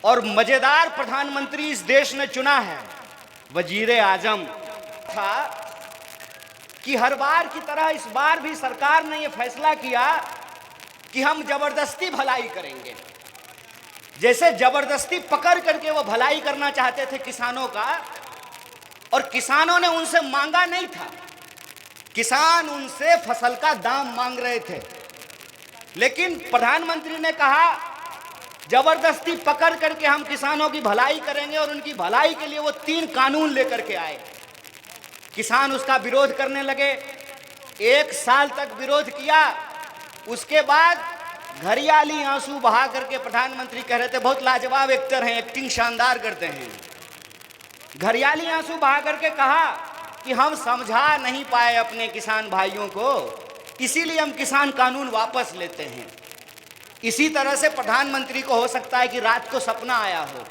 और मजेदार प्रधानमंत्री इस देश ने चुना है। वजीर आजम था कि हर बार की तरह इस बार भी सरकार ने यह फैसला किया कि हम जबरदस्ती भलाई करेंगे। जैसे जबरदस्ती पकड़ करके वो भलाई करना चाहते थे किसानों का, और किसानों ने उनसे मांगा नहीं था, किसान उनसे फसल का दाम मांग रहे थे। लेकिन प्रधानमंत्री ने कहा जबरदस्ती पकड़ करके हम किसानों की भलाई करेंगे, और उनकी भलाई के लिए वो 3 कानून लेकर के आए। किसान उसका विरोध करने लगे, 1 साल तक विरोध किया। उसके बाद घरियाली आंसू बहा करके प्रधानमंत्री कह रहे थे, बहुत लाजवाब एक्टर हैं, एक्टिंग शानदार करते हैं। घरियाली आंसू बहा करके कहा कि हम समझा नहीं पाए अपने किसान भाइयों को, इसीलिए हम किसान कानून वापस लेते हैं। इसी तरह से प्रधानमंत्री को हो सकता है कि रात को सपना आया हो।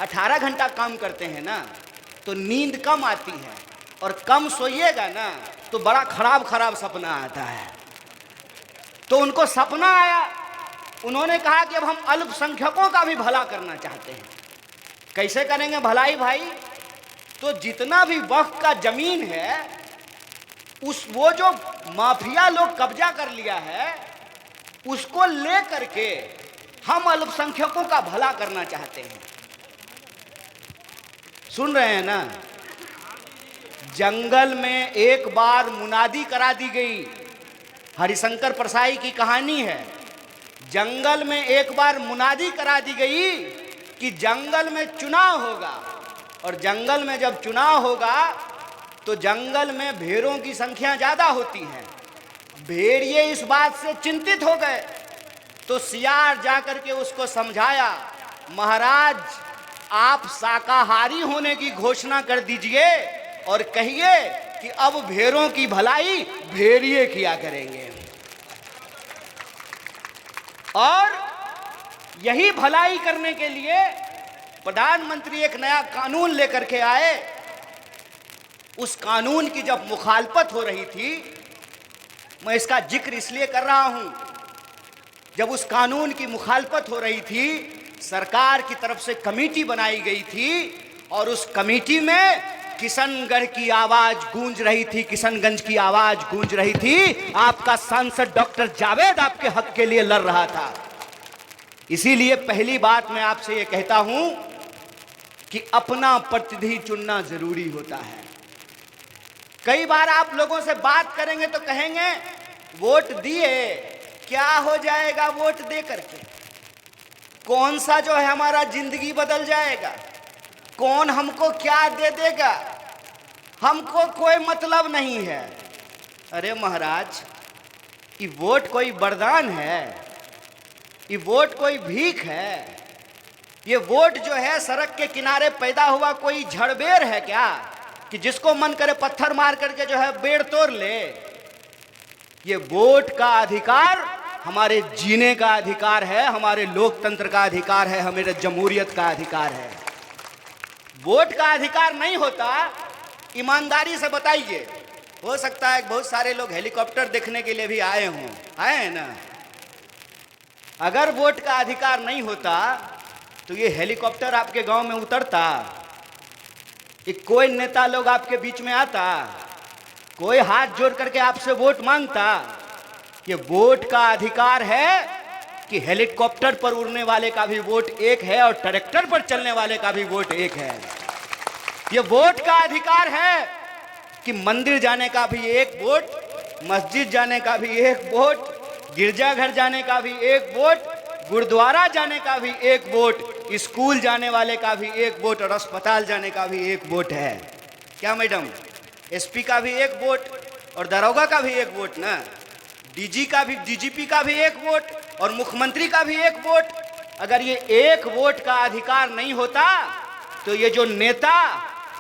18 घंटा काम करते हैं ना, तो नींद कम आती है, और कम सोइएगा ना तो बड़ा खराब सपना आता है। तो उनको सपना आया, उन्होंने कहा कि अब हम अल्पसंख्यकों का भी भला करना चाहते हैं। कैसे करेंगे भलाई भाई? तो जितना भी वक्फ का जमीन है, वो जो माफिया लोग कब्जा कर लिया है, उसको ले करके हम अल्पसंख्यकों का भला करना चाहते हैं। सुन रहे हैं ना? जंगल में एक बार मुनादी करा दी गई। हरिशंकर परसाई की कहानी है। जंगल में एक बार मुनादी करा दी गई कि जंगल में चुनाव होगा, और जंगल में जब चुनाव होगा तो जंगल में भेड़ों की संख्या ज्यादा होती है। भेड़िए इस बात से चिंतित हो गए, तो सियार जाकर के उसको समझाया, महाराज आप शाकाहारी होने की घोषणा कर दीजिए और कहिए कि अब भेड़ों की भलाई भेड़िए किया करेंगे। और यही भलाई करने के लिए प्रधानमंत्री एक नया कानून लेकर के आए। उस कानून की जब मुखालफत हो रही थी, मैं इसका जिक्र इसलिए कर रहा हूं, जब उस कानून की मुखालफत हो रही थी, सरकार की तरफ से कमेटी बनाई गई थी, और उस कमेटी में किशनगढ़ की आवाज गूंज रही थी, किशनगंज की आवाज गूंज रही थी। आपका सांसद डॉक्टर जावेद आपके हक के लिए लड़ रहा था। इसीलिए पहली बात मैं आपसे ये कहता हूं कि अपना प्रतिनिधि चुनना जरूरी होता है। कई बार आप लोगों से बात करेंगे तो कहेंगे वोट दिए, क्या हो जाएगा वोट दे करके? कौन सा जो है हमारा जिंदगी बदल जाएगा? कौन हमको क्या दे देगा? हमको कोई मतलब नहीं है। अरे महाराज, ये वोट कोई वरदान है? ये वोट कोई भीख है? ये वोट जो है सड़क के किनारे पैदा हुआ कोई झड़बेर है क्या, कि जिसको मन करे पत्थर मार करके जो है बेड़ तोड़ ले? ये वोट का अधिकार हमारे जीने का अधिकार है, हमारे लोकतंत्र का अधिकार है, हमारे जमहूरियत का अधिकार है। वोट का अधिकार नहीं होता, ईमानदारी से बताइए। हो सकता है बहुत सारे लोग हेलीकॉप्टर देखने के लिए भी आए हों, आए हैं ना? अगर वोट का अधिकार नहीं होता तो ये हेलीकॉप्टर आपके गांव में उतरता? कि कोई नेता लोग आपके बीच में आता? कोई हाथ जोड़ करके आपसे वोट मांगता? ये वोट का अधिकार है कि हेलीकॉप्टर पर उड़ने वाले का भी वोट एक है, और ट्रैक्टर पर चलने वाले का भी वोट एक है। ये वोट का अधिकार है कि मंदिर जाने का भी एक वोट, मस्जिद जाने का भी एक वोट, गिरजाघर जाने का भी एक वोट, गुरुद्वारा जाने का भी एक वोट, स्कूल जाने वाले का भी एक वोट, और अस्पताल जाने का भी एक वोट है। क्या मैडम? एसपी का भी एक वोट, और दरोगा का भी एक वोट ना, डीजी का भी, डीजीपी का भी एक वोट, और मुख्यमंत्री का भी एक वोट। अगर ये एक वोट का अधिकार नहीं होता तो ये जो नेता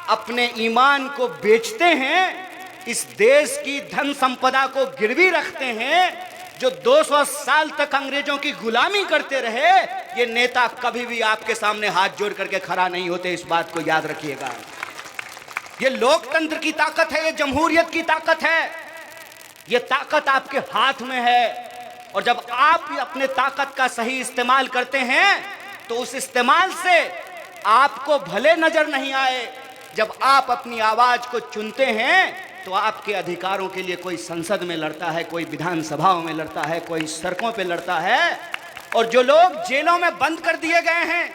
अपने ईमान को बेचते हैं, इस देश की धन संपदा को गिरवी रखते हैं, जो 200 साल तक अंग्रेजों की गुलामी करते रहे, ये नेता कभी भी आपके सामने हाथ जोड़ करके खड़ा नहीं होते। इस बात को याद रखिएगा। ये लोकतंत्र की ताकत है, ये जमहूरियत की ताकत है, ये ताकत आपके हाथ में है। और जब आप अपने ताकत का सही इस्तेमाल करते हैं तो उस इस्तेमाल से आपको भले नजर नहीं आए, जब आप अपनी आवाज को चुनते हैं तो आपके अधिकारों के लिए कोई संसद में लड़ता है, कोई विधानसभाओं में लड़ता है, कोई सड़कों पे लड़ता है। और जो लोग जेलों में बंद कर दिए गए हैं,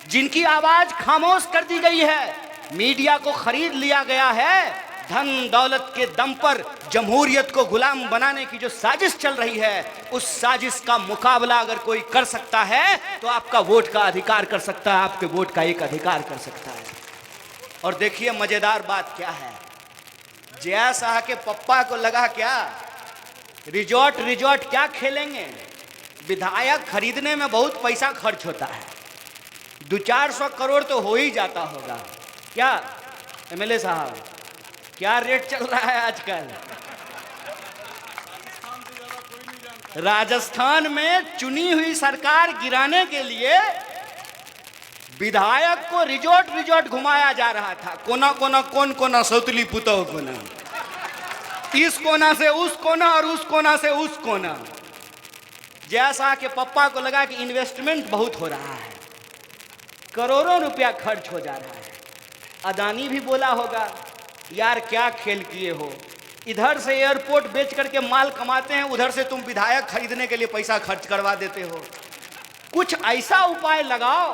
जिनकी आवाज खामोश कर दी गई है, मीडिया को खरीद लिया गया है, धन दौलत के दम पर जमहूरियत को गुलाम बनाने की जो साजिश चल रही है, उस साजिश का मुकाबला अगर कोई कर सकता है तो आपका वोट का अधिकार कर सकता है, आपके वोट का एक अधिकार कर सकता है। और देखिए मजेदार बात क्या है, जया शाह के पप्पा को लगा क्या रिजॉर्ट क्या खेलेंगे, विधायक खरीदने में बहुत पैसा खर्च होता है, 200-400 करोड़ तो हो ही जाता होगा। क्या एमएलए साहब, क्या रेट चल रहा है आजकल? राजस्थान में चुनी हुई सरकार गिराने के लिए विधायक को रिजॉर्ट घुमाया जा रहा था। कौन कोना सौतली पुतौ कोना, इस कोना से उस कोना और उस कोना से उस कोना। जैसा कि पप्पा को लगा कि इन्वेस्टमेंट बहुत हो रहा है, करोड़ों रुपया खर्च हो जा रहा है। अदानी भी बोला होगा यार क्या खेल किए हो, इधर से एयरपोर्ट बेच करके माल कमाते हैं, उधर से तुम विधायक खरीदने के लिए पैसा खर्च करवा देते हो। कुछ ऐसा उपाय लगाओ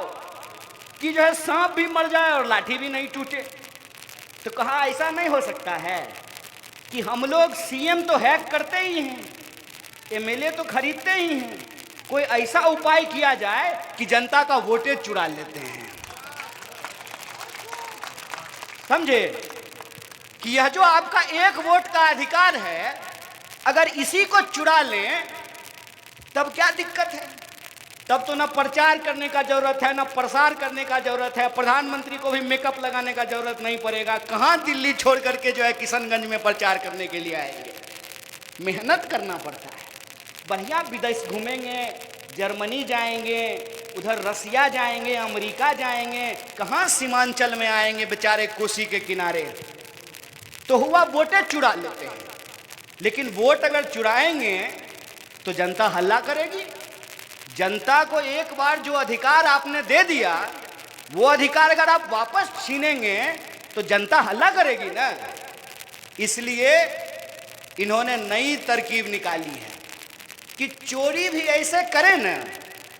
कि जो है सांप भी मर जाए और लाठी भी नहीं टूटे। तो कहा ऐसा नहीं हो सकता है कि हम लोग सीएम तो हैक करते ही हैं, एमएलए तो खरीदते ही हैं, कोई ऐसा उपाय किया जाए कि जनता का वोटेज चुरा लेते हैं। समझे कि यह जो आपका एक वोट का अधिकार है, अगर इसी को चुरा लें तब क्या दिक्कत है? तब तो ना प्रचार करने का जरूरत है, ना प्रसार करने का जरूरत है, प्रधानमंत्री को भी मेकअप लगाने का जरूरत नहीं पड़ेगा। कहाँ दिल्ली छोड़ करके जो है किशनगंज में प्रचार करने के लिए आएंगे, मेहनत करना पड़ता है। बढ़िया विदेश घूमेंगे, जर्मनी जाएंगे, उधर रसिया जाएंगे, अमेरिका जाएंगे, कहाँ सीमांचल में आएंगे बेचारे कोसी के किनारे। तो हुआ वोटें चुरा लेते हैं, लेकिन वोट अगर चुराएंगे तो जनता हल्ला करेगी। जनता को एक बार जो अधिकार आपने दे दिया, वो अधिकार अगर आप वापस छीनेंगे तो जनता हल्ला करेगी ना। इसलिए इन्होंने नई तरकीब निकाली है कि चोरी भी ऐसे करें ना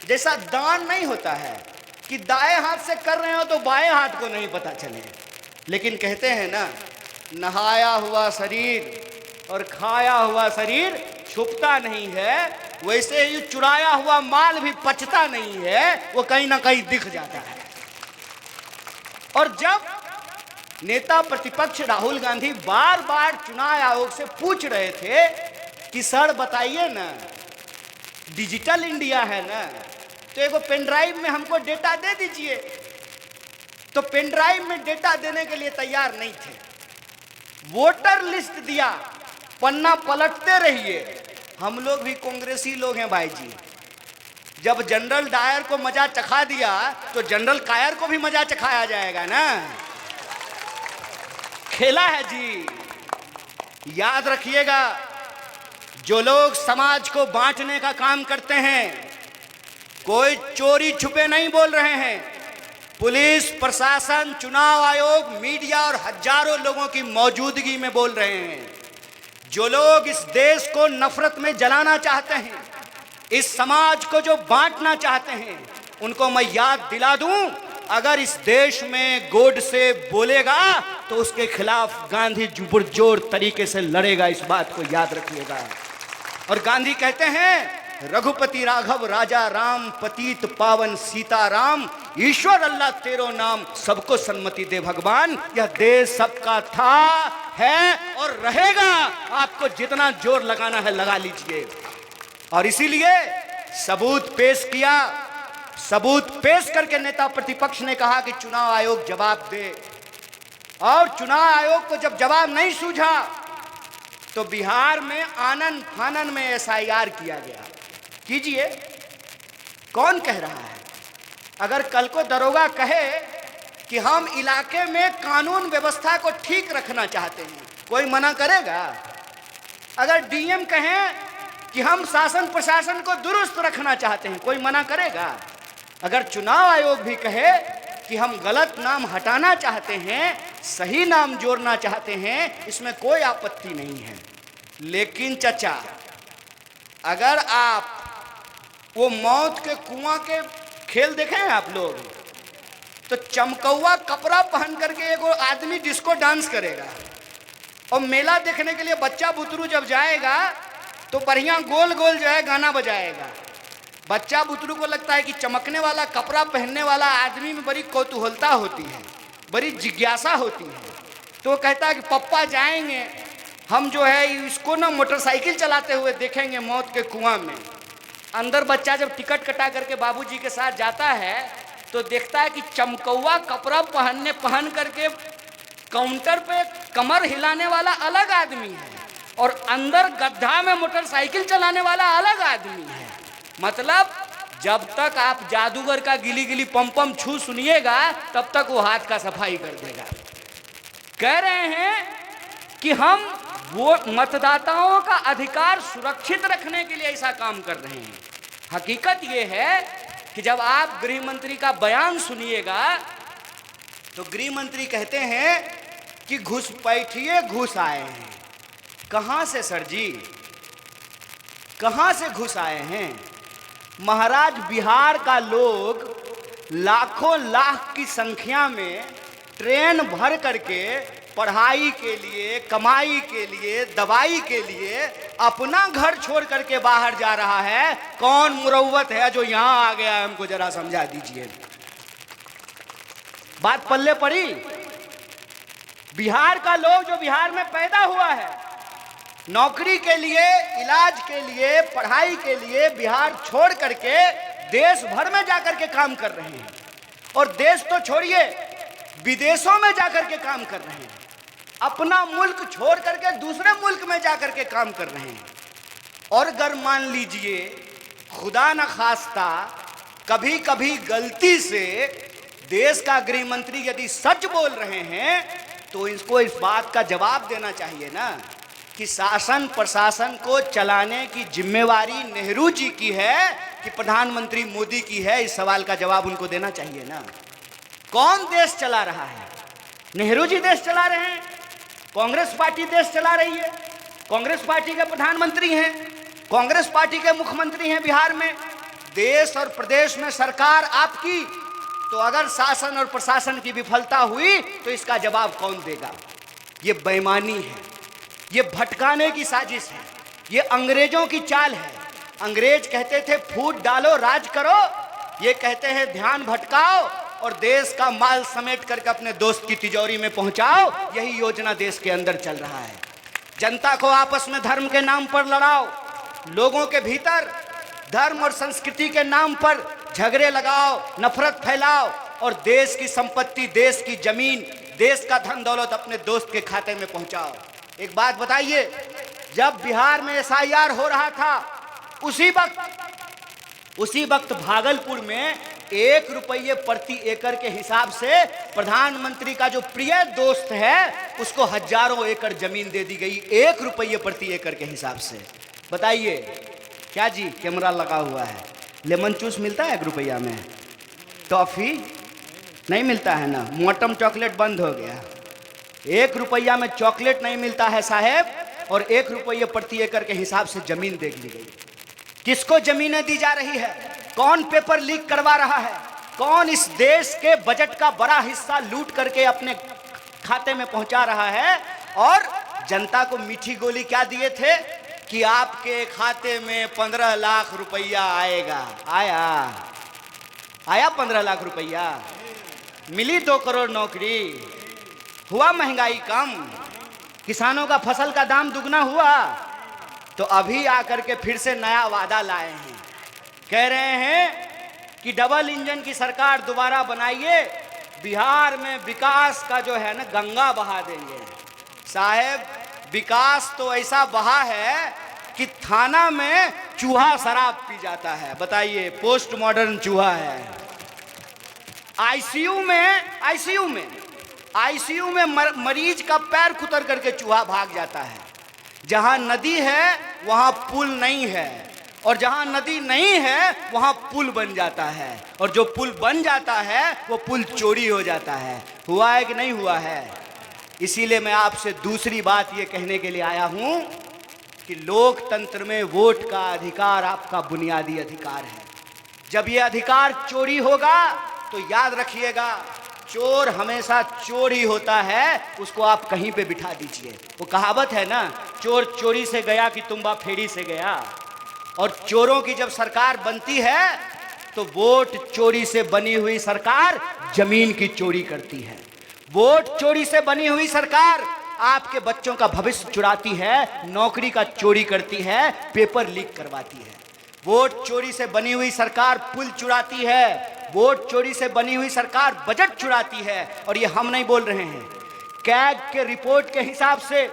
जैसा दान नहीं होता है कि दाएं हाथ से कर रहे हो तो बाएं हाथ को नहीं पता चले। लेकिन कहते हैं ना, नहाया हुआ शरीर और खाया हुआ शरीर छुपता नहीं है, वैसे ही चुराया हुआ माल भी पचता नहीं है, वो कहीं ना कहीं दिख जाता है। और जब नेता प्रतिपक्ष राहुल गांधी बार बार चुनाव आयोग से पूछ रहे थे कि सर बताइए ना, डिजिटल इंडिया है ना, तो एक पेन ड्राइव में हमको डेटा दे दीजिए, तो पेन ड्राइव में डेटा देने के लिए तैयार नहीं थे। वोटर लिस्ट दिया, पन्ना पलटते रहिए। हम लोग भी कांग्रेसी लोग हैं भाई जी, जब जनरल डायर को मजा चखा दिया तो जनरल कायर को भी मजा चखाया जाएगा ना। खेला है जी। याद रखिएगा, जो लोग समाज को बांटने का काम करते हैं, कोई चोरी छुपे नहीं बोल रहे हैं। पुलिस प्रशासन, चुनाव आयोग, मीडिया और हजारों लोगों की मौजूदगी में बोल रहे हैं। जो लोग इस देश को नफरत में जलाना चाहते हैं, इस समाज को जो बांटना चाहते हैं, उनको मैं याद दिला दूं, अगर इस देश में गोडसे बोलेगा तो उसके खिलाफ गांधी जुबरजोर तरीके से लड़ेगा। इस बात को याद रखिएगा। और गांधी कहते हैं, रघुपति राघव राजा राम, पतित पावन सीता राम, ईश्वर अल्लाह तेरो नाम, सबको सन्मति दे भगवान। यह देश सबका था, है और रहेगा। आपको जितना जोर लगाना है लगा लीजिए। और इसीलिए सबूत पेश किया। सबूत पेश करके नेता प्रतिपक्ष ने कहा कि चुनाव आयोग जवाब दे। और चुनाव आयोग को जब जवाब नहीं सूझा तो बिहार में आनन फानन में एसआईआर किया गया। कीजिए, कौन कह रहा है? अगर कल को दरोगा कहे कि हम इलाके में कानून व्यवस्था को ठीक रखना चाहते हैं, कोई मना करेगा? अगर डीएम कहें कि हम शासन प्रशासन को दुरुस्त रखना चाहते हैं, कोई मना करेगा? अगर चुनाव आयोग भी कहे कि हम गलत नाम हटाना चाहते हैं, सही नाम जोड़ना चाहते हैं, इसमें कोई आपत्ति नहीं है। लेकिन चचा, अगर आप वो मौत के कुआं के खेल देखे हैं आप लोग, तो चमकौआ कपड़ा पहन करके एक आदमी डिस्को डांस करेगा, और मेला देखने के लिए बच्चा बुतरू जब जाएगा तो बढ़िया गोल गोल जो है गाना बजाएगा। बच्चा बुतरू को लगता है कि चमकने वाला कपड़ा पहनने वाला आदमी में बड़ी कौतूहलता होती है, बड़ी जिज्ञासा होती है, तो वो कहता है कि पप्पा जाएंगे हम जो है इसको ना मोटरसाइकिल चलाते हुए देखेंगे मौत के कुआं में। अंदर बच्चा जब टिकट कटा करके बाबूजी के साथ जाता है तो देखता है कि चमकौआ कपड़ा पहन करके काउंटर पे कमर हिलाने वाला अलग आदमी है, और अंदर गड्ढा में मोटरसाइकिल चलाने वाला अलग आदमी है। मतलब जब तक आप जादूगर का गिली गिली पम पम छू सुनिएगा तब तक वो हाथ का सफाई कर देगा। कह रहे हैं कि हम वो मतदाताओं का अधिकार सुरक्षित रखने के लिए ऐसा काम कर रहे हैं। हकीकत ये है कि जब आप गृह मंत्री का बयान सुनिएगा तो गृह मंत्री कहते हैं कि घुसपैठिए घुस आए हैं। कहां से सर जी, कहां से घुस आए हैं? महाराज, बिहार का लोग लाखों लाख की संख्या में ट्रेन भर करके पढ़ाई के लिए, कमाई के लिए, दवाई के लिए अपना घर छोड़ करके बाहर जा रहा है। कौन मुरव्वत है जो यहां आ गया, हमको जरा समझा दीजिए। बात पल्ले पड़ी? बिहार का लोग जो बिहार में पैदा हुआ है, नौकरी के लिए, इलाज के लिए, पढ़ाई के लिए बिहार छोड़ करके देश भर में जाकर के काम कर रहे हैं, और देश तो छोड़िए विदेशों में जाकर के काम कर रहे हैं। अपना मुल्क छोड़ करके दूसरे मुल्क में जाकर के काम कर रहे हैं। और अगर मान लीजिए खुदा न खास्ता कभी कभी गलती से देश का गृह मंत्री यदि सच बोल रहे हैं तो इसको इस बात का जवाब देना चाहिए ना कि शासन प्रशासन को चलाने की जिम्मेवारी नेहरू जी की है कि प्रधानमंत्री मोदी की है। इस सवाल का जवाब उनको देना चाहिए ना। कौन देश चला रहा है? नेहरू जी देश चला रहे हैं, कांग्रेस पार्टी देश चला रही है, कांग्रेस पार्टी के प्रधानमंत्री हैं, कांग्रेस पार्टी के मुख्यमंत्री हैं बिहार में। देश और प्रदेश में सरकार आपकी, तो अगर शासन और प्रशासन की विफलता हुई तो इसका जवाब कौन देगा? ये बेईमानी है, ये भटकाने की साजिश है, ये अंग्रेजों की चाल है। अंग्रेज कहते थे फूट डालो राज करो, ये कहते हैं ध्यान भटकाओ और देश का माल समेट करके अपने दोस्त की तिजोरी में पहुंचाओ। यही योजना देश के अंदर चल रहा है। जनता को आपस में धर्म के नाम पर लड़ाओ, लोगों के भीतर धर्म और संस्कृति के नाम पर झगड़े लगाओ, नफरत फैलाओ, और देश की संपत्ति, देश की जमीन, देश का धन दौलत अपने दोस्त के खाते में पहुंचाओ। एक बात बताइए, जब बिहार में SIR हो रहा था उसी वक्त भागलपुर में 1 रुपये प्रति एकड़ के हिसाब से प्रधानमंत्री का जो प्रिय दोस्त है उसको हजारों एकड़ जमीन दे दी गई 1 रुपये प्रति एकड़ के हिसाब से। बताइए क्या जी? कैमरा लगा हुआ है। लेमन जूस मिलता है 1 रुपया में? टॉफी नहीं मिलता है ना? मोटम चॉकलेट बंद हो गया। 1 रुपया में चॉकलेट नहीं मिलता है साहेब, और 1 रुपये प्रति एकड़ के हिसाब से जमीन दे दी गई। किसको जमीनें दी जा रही है? कौन पेपर लीक करवा रहा है? कौन इस देश के बजट का बड़ा हिस्सा लूट करके अपने खाते में पहुंचा रहा है? और जनता को मीठी गोली क्या दिए थे कि आपके खाते में 15 लाख रुपया आएगा। आया 15 लाख रुपया, मिली 2 करोड़ नौकरी, हुआ महंगाई कम, किसानों का फसल का दाम दुगना हुआ। तो अभी आकर के फिर से नया वादा लाए हैं, कह रहे हैं कि डबल इंजन की सरकार दोबारा बनाइए, बिहार में विकास का जो है ना गंगा बहा देंगे। साहेब, विकास तो ऐसा बहा है कि थाना में चूहा शराब पी जाता है। बताइए, पोस्ट मॉडर्न चूहा है। आईसीयू में मरीज का पैर कुतर करके चूहा भाग जाता है। जहां नदी है वहां पुल नहीं है, और जहां नदी नहीं है वहां पुल बन जाता है, और जो पुल बन जाता है वो पुल चोरी हो जाता है। हुआ है कि नहीं हुआ है? इसीलिए मैं आपसे दूसरी बात ये कहने के लिए आया हूं कि लोकतंत्र में वोट का अधिकार आपका बुनियादी अधिकार है। जब ये अधिकार चोरी होगा तो याद रखिएगा, चोर हमेशा चोर ही होता है, उसको आप कहीं पे बिठा दीजिए। वो कहावत है ना, चोर चोरी से गया कि तुम्बा फेरी से गया। और चोरों की जब सरकार बनती है तो वोट चोरी से बनी हुई सरकार जमीन की चोरी करती है। वोट चोरी से बनी हुई सरकार आपके बच्चों का भविष्य चुराती है, नौकरी का चोरी करती है, पेपर लीक करवाती है। वोट चोरी से बनी हुई सरकार पुल चुराती है, वोट चोरी से बनी हुई सरकार बजट चुराती है। और ये हम नहीं बोल रहे हैं, कैग के रिपोर्ट के हिसाब से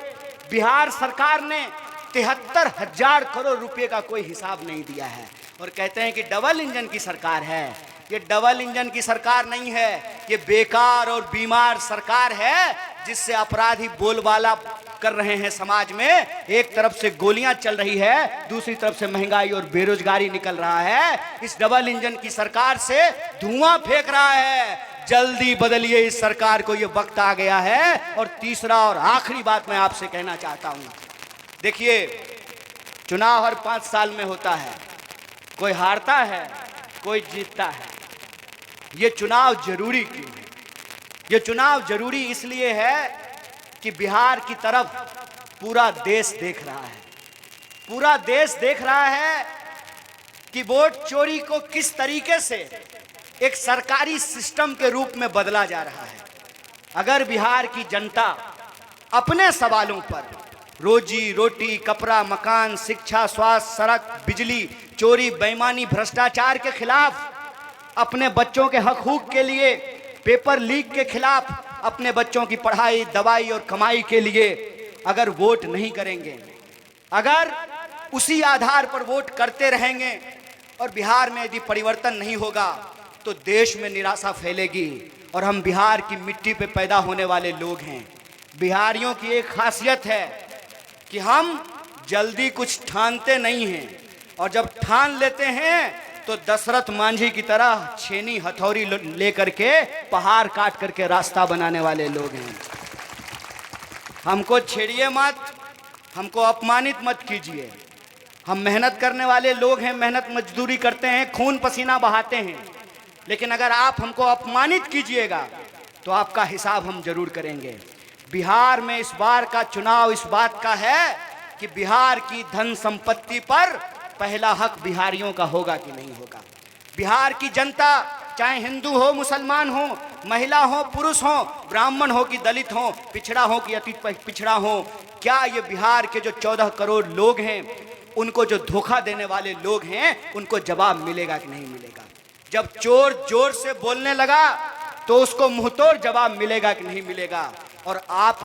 बिहार सरकार ने 73,000 करोड़ रुपए का कोई हिसाब नहीं दिया है, और कहते हैं कि डबल इंजन की सरकार है। ये डबल इंजन की सरकार नहीं है, ये बेकार और बीमार सरकार है, जिससे अपराधी बोलबाला कर रहे हैं समाज में। एक तरफ से गोलियां चल रही है, दूसरी तरफ से महंगाई और बेरोजगारी निकल रहा है। इस डबल इंजन की सरकार से धुआं फेंक रहा है। जल्दी बदलिए इस सरकार को, ये वक्त आ गया है। और तीसरा और आखिरी बात मैं आपसे कहना चाहता हूं, देखिए, चुनाव हर 5 साल में होता है, कोई हारता है कोई जीतता है। ये चुनाव जरूरी क्यों है? ये चुनाव जरूरी इसलिए है कि बिहार की तरफ पूरा देश देख रहा है। पूरा देश देख रहा है कि वोट चोरी को किस तरीके से एक सरकारी सिस्टम के रूप में बदला जा रहा है। अगर बिहार की जनता अपने सवालों पर, रोजी रोटी, कपड़ा, मकान, शिक्षा, स्वास्थ्य, सड़क, बिजली, चोरी, बेईमानी, भ्रष्टाचार के खिलाफ, अपने बच्चों के हकूक के लिए, पेपर लीक के खिलाफ, अपने बच्चों की पढ़ाई, दवाई और कमाई के लिए अगर वोट नहीं करेंगे, अगर उसी आधार पर वोट करते रहेंगे और बिहार में यदि परिवर्तन नहीं होगा तो देश में निराशा फैलेगी। और हम बिहार की मिट्टी पे पैदा होने वाले लोग हैं। बिहारियों की एक खासियत है कि हम जल्दी कुछ ठानते नहीं हैं, और जब ठान लेते हैं तो दशरथ मांझी की तरह छेनी हथौड़ी लेकर के पहाड़ काट करके रास्ता बनाने वाले लोग हैं। हमको छेड़िए मत, हमको अपमानित मत कीजिए। हम मेहनत करने वाले लोग हैं, मेहनत मजदूरी करते हैं, खून पसीना बहाते हैं। लेकिन अगर आप हमको अपमानित कीजिएगा तो आपका हिसाब हम जरूर करेंगे। बिहार में इस बार का चुनाव इस बात का है कि बिहार की धन संपत्ति पर पहला हक बिहारियों का होगा कि नहीं होगा। बिहार की जनता, चाहे हिंदू हो, मुसलमान हो, महिला हो, पुरुष हो, ब्राह्मण हो कि दलित हो, पिछड़ा हो कि अति पिछड़ा हो, क्या ये बिहार के जो 14 करोड़ लोग हैं, उनको जो धोखा देने वाले लोग हैं, उनको जवाब मिलेगा कि नहीं मिलेगा? जब चोर जोर से बोलने लगा तो उसको मुंहतोड़ जवाब मिलेगा कि नहीं मिलेगा? और आप